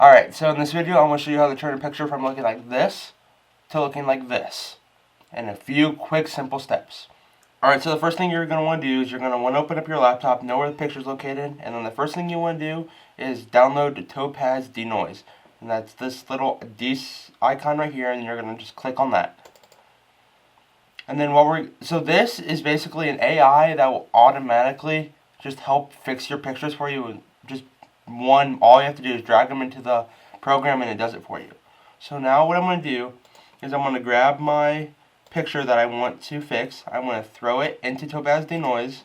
Alright, so in this video I'm going to show you how to turn a picture from looking like this to looking like this in a few quick simple steps. Alright, so the first thing you're going to want to do is you're going to want to open up your laptop, know where the picture is located, and then the first thing you want to do is download the Topaz Denoise. And that's this little icon right here, and you're going to just click on that. And then so this is basically an AI that will automatically just help fix your pictures for you. All you have to do is drag them into the program and it does it for you. So now what I'm going to do is I'm going to grab my picture that I want to fix. I'm going to throw it into Topaz Denoise.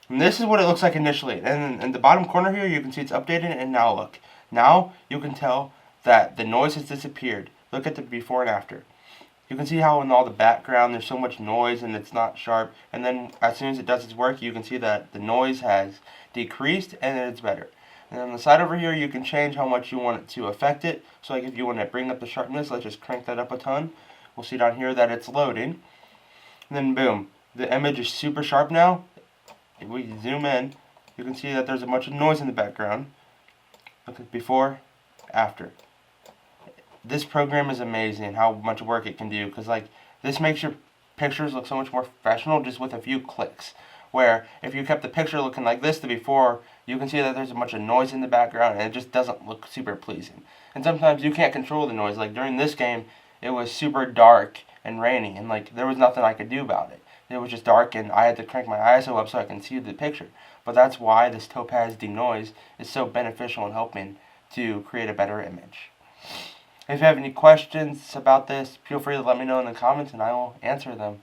And this is what it looks like initially. And in the bottom corner here you can see it's updated, and now look. Now you can tell that the noise has disappeared. Look at the before and after. You can see how in all the background there's so much noise and it's not sharp, and then as soon as it does its work you can see that the noise has decreased and it's better. And on the side over here you can change how much you want it to affect it. So like if you want to bring up the sharpness, let's just crank that up a ton. We'll see down here that it's loading. And then boom, the image is super sharp now. If we zoom in, you can see that there's a bunch of noise in the background. Look at before, after. This program is amazing how much work it can do, because like this makes your pictures look so much more professional just with a few clicks. Where if you kept the picture looking like this, the before, you can see that there's a bunch of noise in the background and it just doesn't look super pleasing. And sometimes you can't control the noise. Like during this game, it was super dark and rainy, and like there was nothing I could do about it. It was just dark and I had to crank my ISO up so I can see the picture. But that's why this Topaz Denoise is so beneficial in helping to create a better image. If you have any questions about this, feel free to let me know in the comments and I will answer them.